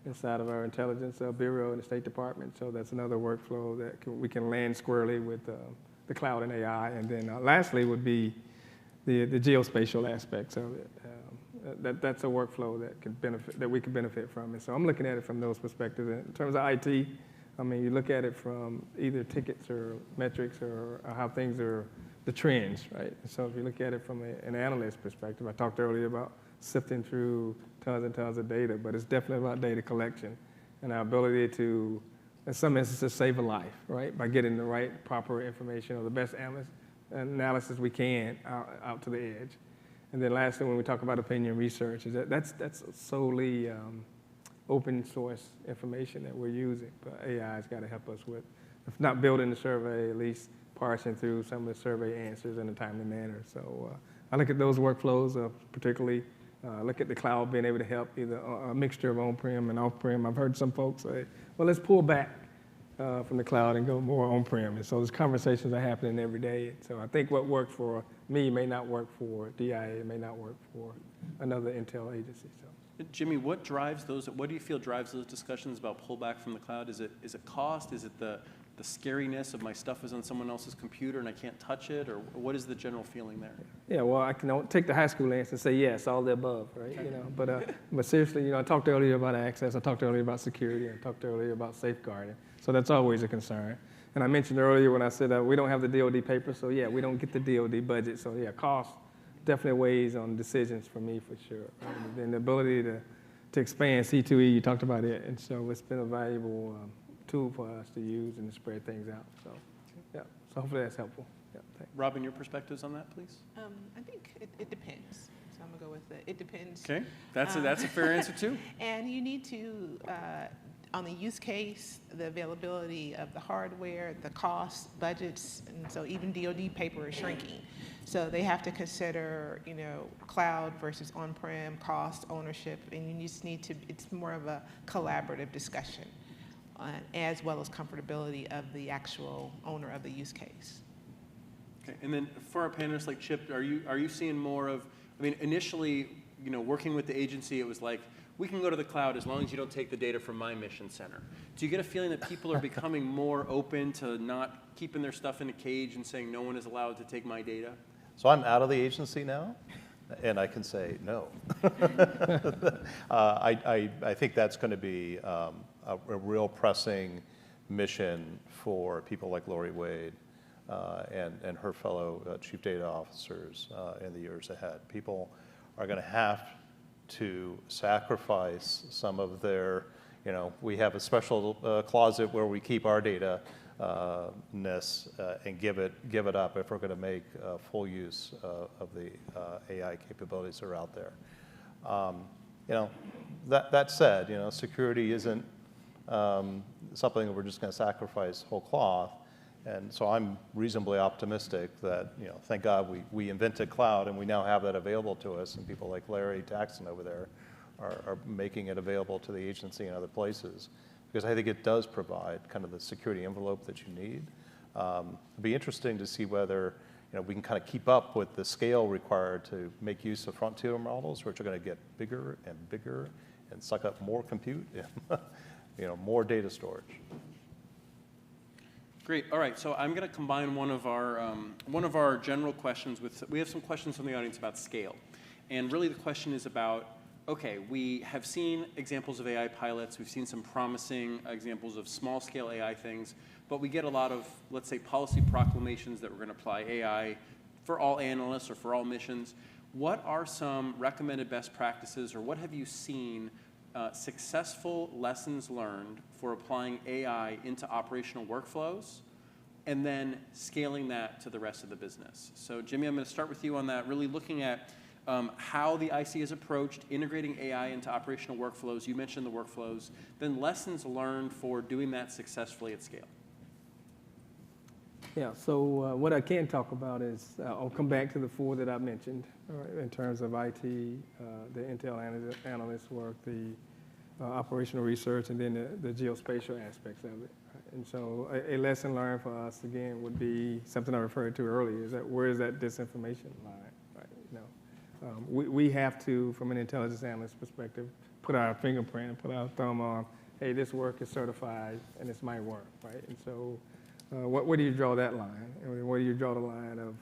inside of our intelligence bureau in the State Department. So that's another workflow that we can land squarely with the cloud and AI. And then lastly would be the geospatial aspects of it. That's a workflow that we can benefit from. And so I'm looking at it from those perspectives. In terms of IT, I mean, you look at it from either tickets or metrics or how things are, the trends, right? So if you look at it from an analyst perspective, I talked earlier about sifting through tons and tons of data, but it's definitely about data collection and our ability to, in some instances, save a life, right? By getting the right, proper information or the best analysis we can out to the edge. And then lastly, when we talk about opinion research, is that's solely open source information that we're using, but AI's got to help us with, if not building the survey, at least parsing through some of the survey answers in a timely manner. So I look at those workflows, particularly look at the cloud being able to help either a mixture of on-prem and off-prem. I've heard some folks say, well, let's pull back from the cloud and go more on-prem. And so those conversations are happening every day. So I think what worked for me may not work for DIA, it may not work for another Intel agency. So. Jimmy, what do you feel drives those discussions about pullback from the cloud? Is it cost? Is it the scariness of my stuff is on someone else's computer and I can't touch it? Or what is the general feeling there? Yeah, well, I can take the high school answer and say yes, all the above, right? Okay. But seriously, I talked earlier about access, I talked earlier about security, I talked earlier about safeguarding. So that's always a concern. And I mentioned earlier when I said we don't have the DoD paper, so yeah, we don't get the DoD budget. So yeah, cost definitely weighs on decisions for me for sure. Right? And the ability to expand C2E, you talked about it, and so it's been a valuable tool for us to use and to spread things out. So yeah, so hopefully that's helpful. Yeah, Robin, your perspectives on that, please? I think it depends. So I'm gonna go with it depends. Okay, that's a fair answer too. And you need to, on the use case, the availability of the hardware, the costs, budgets, and so even DoD paper is shrinking. So they have to consider, cloud versus on-prem, cost, ownership, and you just need to, it's more of a collaborative discussion, as well as comfortability of the actual owner of the use case. Okay, and then for our panelists like Chip, are you seeing more of, initially, working with the agency, it was like, we can go to the cloud as long as you don't take the data from my mission center. Do you get a feeling that people are becoming more open to not keeping their stuff in a cage and saying no one is allowed to take my data? So I'm out of the agency now, and I can say no. I think that's going to be a real pressing mission for people like Lori Wade and her fellow chief data officers in the years ahead. People are going to have to sacrifice some of their, we have a special closet where we keep our data and give it up if we're going to make full use of the AI capabilities that are out there. That said, security isn't something that we're just going to sacrifice whole cloth. And so I'm reasonably optimistic that, thank God we invented cloud and we now have that available to us, and people like Larry Taxon over there are making it available to the agency and other places, because I think it does provide kind of the security envelope that you need. It'd be interesting to see whether we can kind of keep up with the scale required to make use of frontier models, which are going to get bigger and bigger and suck up more compute and more data storage. Great. All right. So I'm going to combine one of our general questions with. We have some questions from the audience about scale, and really the question is about. Okay, we have seen examples of AI pilots. We've seen some promising examples of small-scale AI things, but we get a lot of, let's say, policy proclamations that we're going to apply AI for all analysts or for all missions. What are some recommended best practices, or what have you seen successful lessons learned for applying AI into operational workflows and then scaling that to the rest of the business? So, Jimmy, I'm going to start with you on that, really looking at how the IC has approached integrating AI into operational workflows. You mentioned the workflows. Then lessons learned for doing that successfully at scale. Yeah, so what I can talk about is, I'll come back to the 4 that I mentioned, in terms of IT, the Intel analyst work, the operational research, and then the geospatial aspects of it. And so a lesson learned for us, again, would be something I referred to earlier, is that where is that disinformation line? We have to, from an intelligence analyst perspective, put our fingerprint and put our thumb on, hey, this work is certified and it's my work, right? And so where do you draw that line? And where do you draw the line of,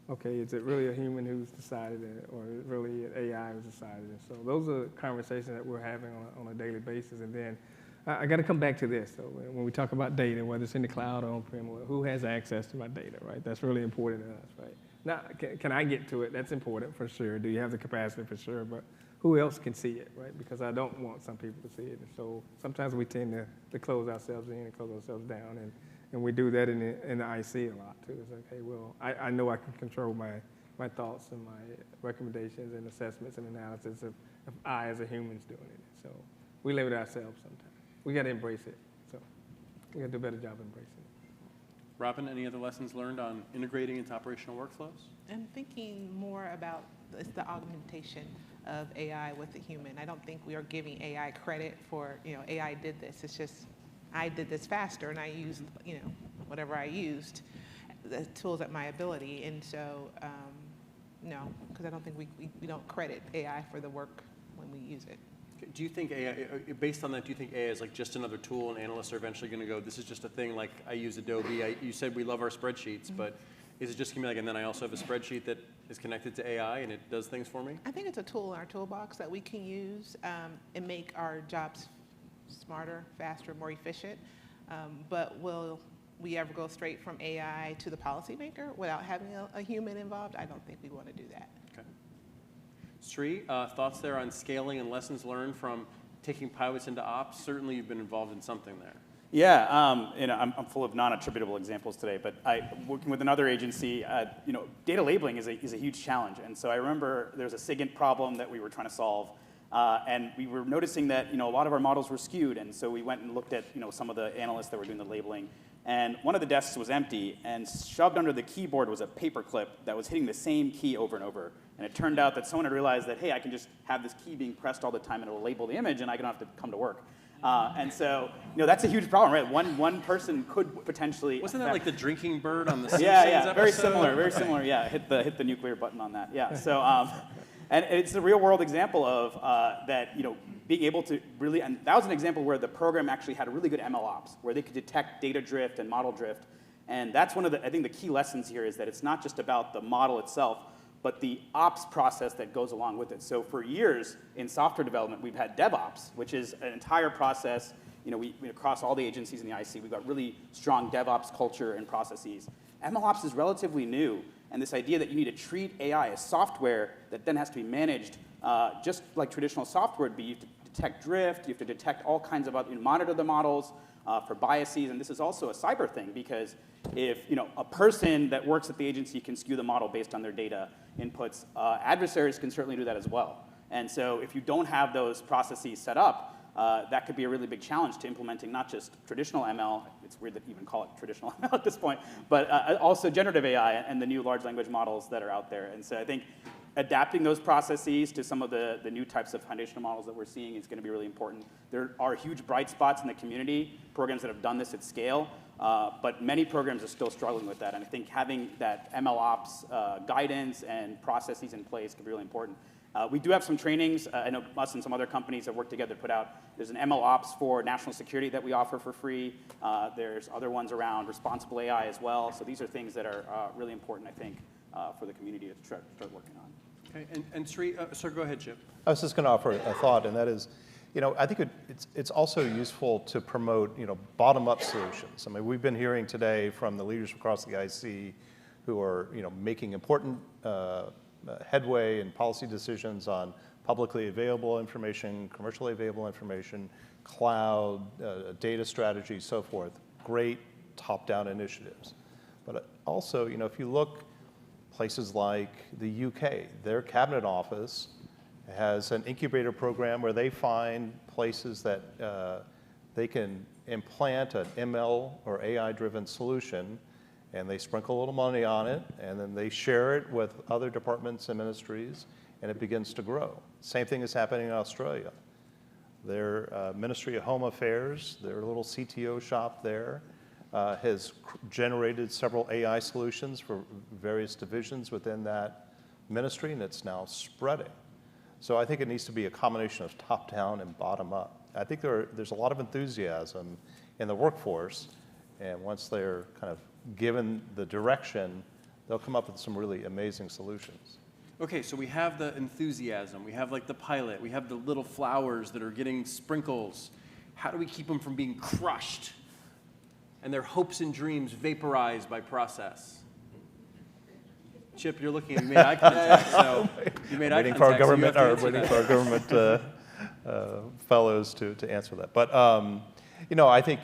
okay, is it really a human who's decided it, or is it really an AI who's decided it? So those are conversations that we're having on a daily basis. And then I got to come back to this. So when we talk about data, whether it's in the cloud or on-prem, who has access to my data, right? That's really important to us, right? Now, can I get to it? That's important for sure. Do you have the capacity for sure? But who else can see it, right? Because I don't want some people to see it. And so sometimes we tend to close ourselves in and close ourselves down. And we do that in the IC a lot too. It's like, hey, well, I know I can control my thoughts and my recommendations and assessments and analysis if I as a human's doing it. So we limit ourselves sometimes. We got to embrace it. So we got to do a better job embracing it. Robin, any other lessons learned on integrating into operational workflows? I'm thinking more about the augmentation of AI with the human. I don't think we are giving AI credit for, AI did this. It's just, I did this faster and I used, whatever I used, the tools at my ability. And so, no, because I don't think we don't credit AI for the work when we use it. Do you think AI, based on that, do you think AI is like just another tool and analysts are eventually going to go, this is just a thing, like I use Adobe, you said we love our spreadsheets, but is it just going to be like, and then I also have a spreadsheet that is connected to AI and it does things for me? I think it's a tool in our toolbox that we can use and make our jobs smarter, faster, more efficient. But will we ever go straight from AI to the policymaker without having a human involved? I don't think we want to do that. Okay. Sri, thoughts there on scaling and lessons learned from taking pilots into ops? Certainly you've been involved in something there. Yeah, I'm full of non-attributable examples today, but working with another agency, data labeling is a huge challenge. And so I remember there was a SIGINT problem that we were trying to solve, and we were noticing that a lot of our models were skewed. And so we went and looked at some of the analysts that were doing the labeling, and one of the desks was empty, and shoved under the keyboard was a paper clip that was hitting the same key over and over. And it turned out that someone had realized that, hey, I can just have this key being pressed all the time and it'll label the image and I don't have to come to work. And so, that's a huge problem, right? One person could potentially. Wasn't that like the drinking bird on the Simpsons episode? very similar. Yeah, hit the nuclear button on that. Yeah. So, and it's a real world example of that. Being able to really, and that was an example where the program actually had a really good ML ops, where they could detect data drift and model drift. And that's one of I think the key lessons here is that it's not just about the model itself, but the ops process that goes along with it. So for years in software development, we've had DevOps, which is an entire process. We across all the agencies in the IC, we've got really strong DevOps culture and processes. MLOps is relatively new, and this idea that you need to treat AI as software that then has to be managed just like traditional software would be. You have to detect drift, you have to detect all kinds of other, monitor the models for biases, and this is also a cyber thing because if a person that works at the agency can skew the model based on their data inputs, adversaries can certainly do that as well. And so if you don't have those processes set up, that could be a really big challenge to implementing not just traditional ML, it's weird that you even call it traditional ML at this point, but also generative AI and the new large language models that are out there. And so I think adapting those processes to some of the new types of foundational models that we're seeing is going to be really important. There are huge bright spots in the community, programs that have done this at scale, but many programs are still struggling with that. And I think having that MLOps guidance and processes in place can be really important. We do have some trainings. I know us and some other companies have worked together to put out. There's an MLOps for national security that we offer for free. There's other ones around responsible AI as well. So these are things that are really important, I think, for the community to start working on. Okay, and Sri, sir, go ahead, Chip. I was just going to offer a thought, and that is, I think it's also useful to promote, bottom-up solutions. I mean, we've been hearing today from the leaders across the IC who are, making important headway and policy decisions on publicly available information, commercially available information, cloud, data strategy, so forth. Great top-down initiatives. But also, if you look places like the UK, their cabinet office has an incubator program where they find places that they can implant an ML or AI-driven solution, and they sprinkle a little money on it, and then they share it with other departments and ministries, and it begins to grow. Same thing is happening in Australia. Their Ministry of Home Affairs, their little CTO shop there, has generated several AI solutions for various divisions within that ministry, and it's now spreading. So I think it needs to be a combination of top-down and bottom-up. I think there's a lot of enthusiasm in the workforce, and once they're kind of given the direction, they'll come up with some really amazing solutions. Okay, so we have the enthusiasm, we have like the pilot, we have the little flowers that are getting sprinkles. How do we keep them from being crushed and their hopes and dreams vaporized by process? Chip, you're looking at me, you made eye contact, so you made eye contact. Waiting for our government fellows to answer that. But I think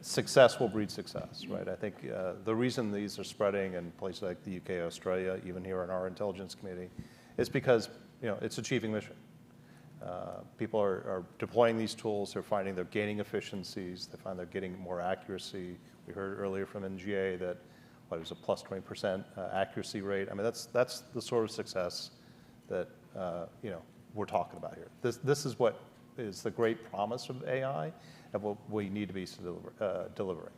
success will breed success, right? I think the reason these are spreading in places like the UK, Australia, even here in our intelligence community, is because it's achieving mission. People are deploying these tools. They're finding they're gaining efficiencies. They find they're getting more accuracy. We heard earlier from NGA that it was a plus 20% accuracy rate. I mean, that's the sort of success that we're talking about here. This is what is the great promise of AI and what we need to be delivering.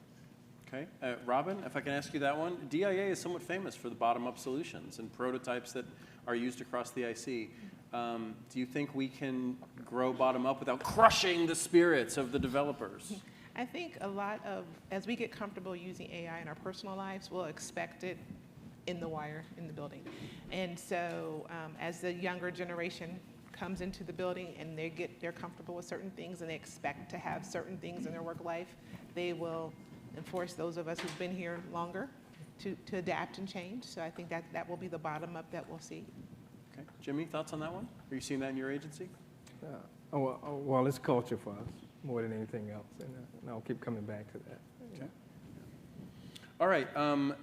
Okay, Robin, if I can ask you that one. DIA is somewhat famous for the bottom-up solutions and prototypes that are used across the IC. Do you think we can grow bottom-up without crushing the spirits of the developers? I think a lot of, as we get comfortable using AI in our personal lives, we'll expect it in the wire, in the building. And so as the younger generation comes into the building and they're comfortable with certain things and they expect to have certain things in their work life, they will enforce those of us who've been here longer to adapt and change. So I think that will be the bottom up that we'll see. Okay, Jimmy, thoughts on that one? Are you seeing that in your agency? Well, it's culture for us more than anything else, and I'll keep coming back to that. Okay. All right,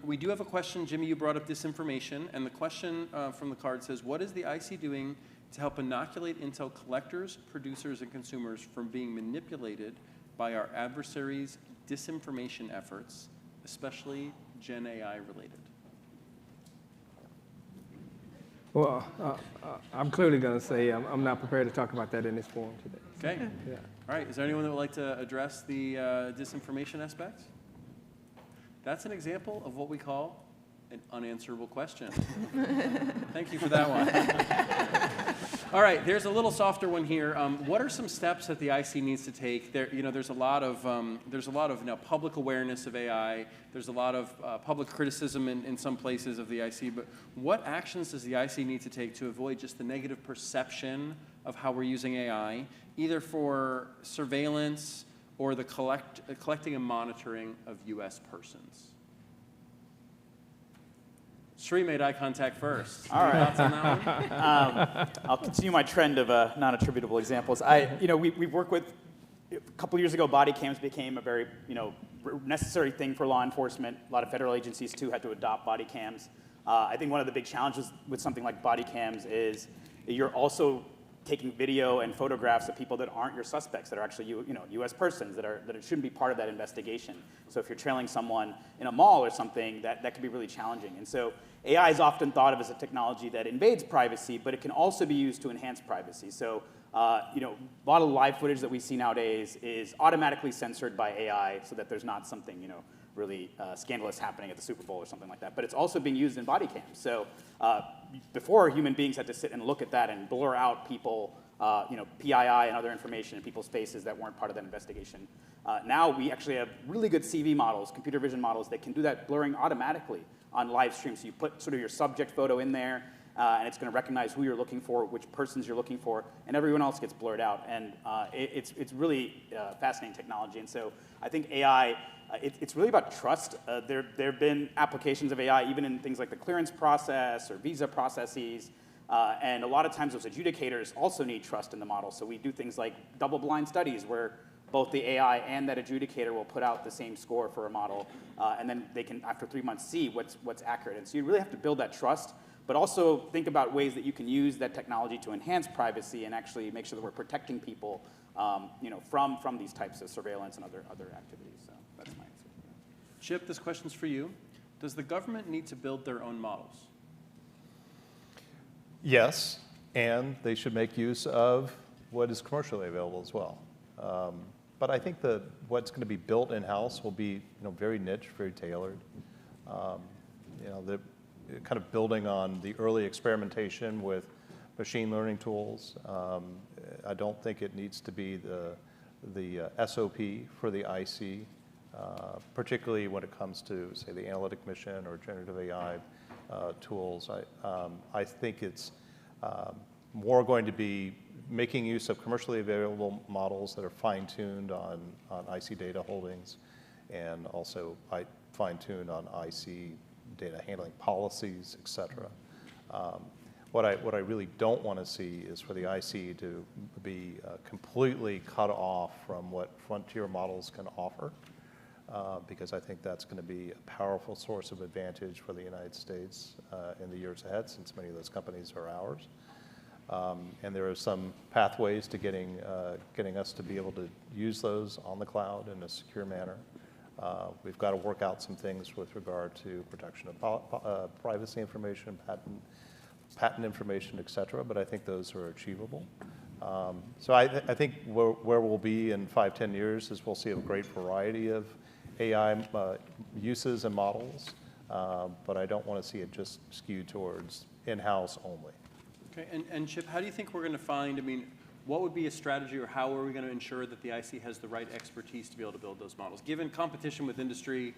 we do have a question. Jimmy, you brought up disinformation, and the question from the card says, what is the IC doing to help inoculate Intel collectors, producers, and consumers from being manipulated by our adversaries' disinformation efforts, especially Gen AI related? Well, I'm clearly going to say I'm not prepared to talk about that in this forum today. Okay. Yeah. All right, is there anyone that would like to address the disinformation aspect? That's an example of what we call an unanswerable question. Thank you for that one. All right, there's a little softer one here. What are some steps that the IC needs to take? There's a lot of now public awareness of AI. There's a lot of public criticism in some places of the IC. But what actions does the IC need to take to avoid just the negative perception of how we're using AI, either for surveillance or the collecting and monitoring of U.S. persons? Sri made eye contact first. All right. Thoughts on that one? I'll continue my trend of non-attributable examples. We work with, a couple years ago, body cams became a very necessary thing for law enforcement. A lot of federal agencies, too, had to adopt body cams. I think one of the big challenges with something like body cams is you're also taking video and photographs of people that aren't your suspects, that are actually U.S. persons, that shouldn't be part of that investigation. So if you're trailing someone in a mall or something, that can be really challenging. And so AI is often thought of as a technology that invades privacy, but it can also be used to enhance privacy. So a lot of live footage that we see nowadays is automatically censored by AI so that there's not something really scandalous happening at the Super Bowl or something like that. But it's also being used in body cams. So before, human beings had to sit and look at that and blur out people, PII and other information in people's faces that weren't part of that investigation. Now we actually have really good CV models, computer vision models, that can do that blurring automatically on live stream. So you put sort of your subject photo in there, and it's going to recognize who you're looking for, which persons you're looking for, and everyone else gets blurred out. And it's really fascinating technology. And so I think AI, it's really about trust. There have been applications of AI even in things like the clearance process or visa processes. And a lot of times those adjudicators also need trust in the model. So we do things like double-blind studies where both the AI and that adjudicator will put out the same score for a model, and then they can, after 3 months, see what's accurate. And so you really have to build that trust, but also think about ways that you can use that technology to enhance privacy and actually make sure that we're protecting people from these types of surveillance and other activities. So that's my answer. Chip, this question's for you. Does the government need to build their own models? Yes, and they should make use of what is commercially available as well. But I think that what's going to be built in-house will be very niche, very tailored. The kind of building on the early experimentation with machine learning tools. I don't think it needs to be the SOP for the IC, particularly when it comes to, say, the analytic mission or generative AI tools. I think it's more going to be making use of commercially available models that are fine-tuned on IC data holdings, and also fine-tuned on IC data handling policies, et cetera. What I really don't want to see is for the IC to be completely cut off from what frontier models can offer, because I think that's going to be a powerful source of advantage for the United States in the years ahead, since many of those companies are ours. And there are some pathways to getting us to be able to use those on the cloud in a secure manner. We've got to work out some things with regard to protection of privacy information, patent information, et cetera, but I think those are achievable. So I think where we'll be in 5-10 years is we'll see a great variety of AI uses and models, but I don't want to see it just skewed towards in-house only. Okay, and Chip, how do you think we're going to find, what would be a strategy, or how are we going to ensure that the IC has the right expertise to be able to build those models? Given competition with industry,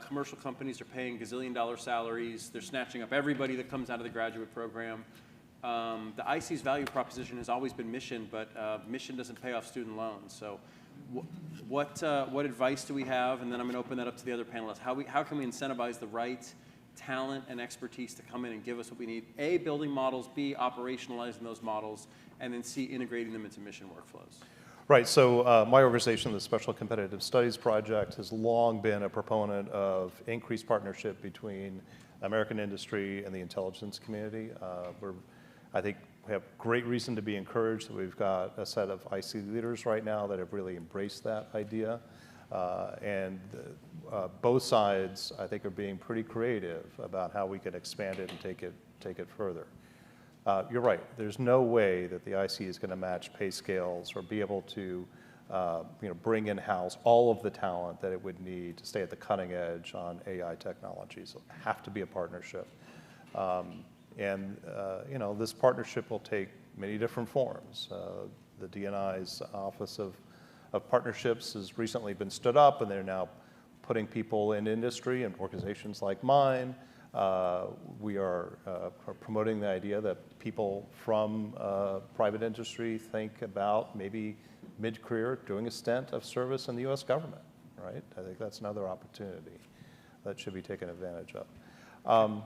commercial companies are paying gazillion-dollar salaries, they're snatching up everybody that comes out of the graduate program. The IC's value proposition has always been mission, but mission doesn't pay off student loans. So what advice do we have? And then I'm going to open that up to the other panelists. How can we incentivize the right talent and expertise to come in and give us what we need? A, building models, B, operationalizing those models, and then C, integrating them into mission workflows. Right, so my organization, the Special Competitive Studies Project, has long been a proponent of increased partnership between American industry and the intelligence community. I think we have great reason to be encouraged that we've got a set of IC leaders right now that have really embraced that idea. Both sides, I think, are being pretty creative about how we could expand it and take it further. You're right. There's no way that the IC is going to match pay scales or be able to, bring in-house all of the talent that it would need to stay at the cutting edge on AI technologies. It'll have to be a partnership, this partnership will take many different forms. The DNI's Office of Partnerships has recently been stood up, and they're now putting people in industry and organizations like mine. We are promoting the idea that people from private industry think about maybe mid-career doing a stint of service in the U.S. government, right? I think that's another opportunity that should be taken advantage of.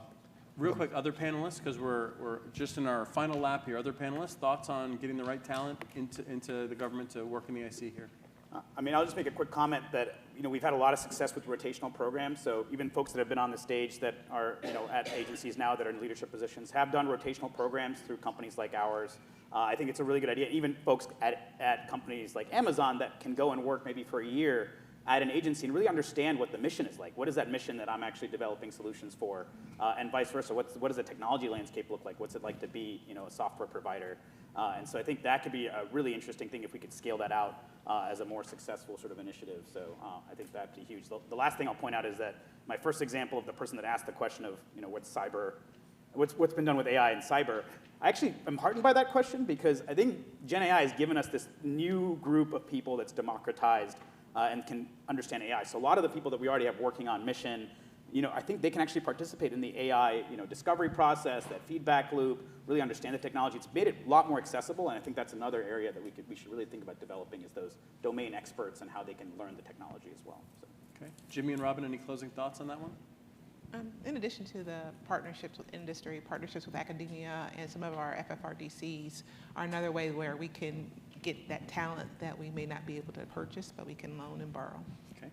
Real quick, other panelists, because we're just in our final lap here. Other panelists, thoughts on getting the right talent into the government to work in the IC here? I'll just make a quick comment that we've had a lot of success with rotational programs. So even folks that have been on the stage that are at agencies now that are in leadership positions have done rotational programs through companies like ours. I think it's a really good idea. Even folks at companies like Amazon that can go and work maybe for a year at an agency and really understand what the mission is like. What is that mission that I'm actually developing solutions for? And vice versa, what does the technology landscape look like? What's it like to be a software provider? And so I think that could be a really interesting thing if we could scale that out as a more successful sort of initiative. So I think that'd be huge. The last thing I'll point out is that my first example of the person that asked the question of what's been done with AI in cyber, I actually am heartened by that question because I think Gen AI has given us this new group of people that's democratized and can understand AI. So a lot of the people that we already have working on mission, I think they can actually participate in the AI discovery process, that feedback loop, really understand the technology. It's made it a lot more accessible, and I think that's another area that we should really think about developing is those domain experts and how they can learn the technology as well. So. Okay. Jimmy and Robin, any closing thoughts on that one? In addition to the partnerships with industry, partnerships with academia, and some of our FFRDCs are another way where we can get that talent that we may not be able to purchase, but we can loan and borrow. Okay.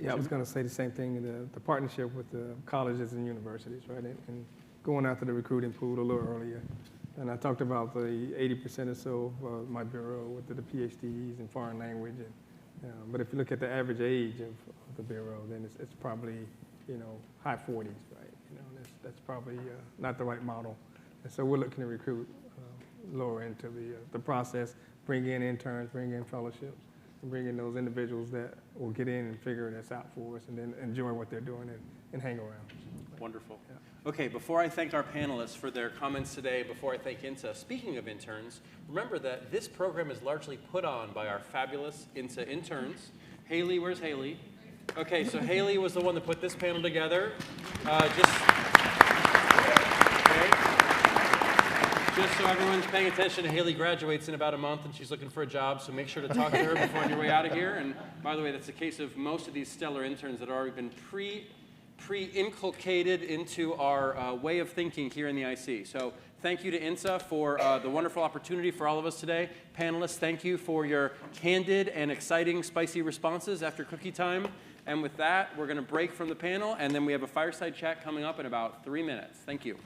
Yeah, I was going to say the same thing, the partnership with the colleges and universities, right? And going after the recruiting pool a little earlier. And I talked about the 80% or so of my bureau with the PhDs in foreign language. But if you look at the average age of the bureau, then it's probably high 40s, right? That's probably not the right model. And so we're looking to recruit lower into the process, bring in interns, bring in fellowships, and bring in those individuals that will get in and figure this out for us and then enjoy what they're doing and hang around. Wonderful. Yeah. Okay, before I thank our panelists for their comments today, before I thank INSA, speaking of interns, remember that this program is largely put on by our fabulous INSA interns. Haley, where's Haley? Okay, so Haley was the one that put this panel together. Just so everyone's paying attention, Haley graduates in about a month and she's looking for a job, so make sure to talk to her before on your way out of here. And by the way, that's the case of most of these stellar interns that have already been pre-inculcated into our way of thinking here in the IC. So thank you to INSA for the wonderful opportunity for all of us today. Panelists, thank you for your candid and exciting, spicy responses after cookie time. And with that, we're going to break from the panel, and then we have a fireside chat coming up in about 3 minutes. Thank you.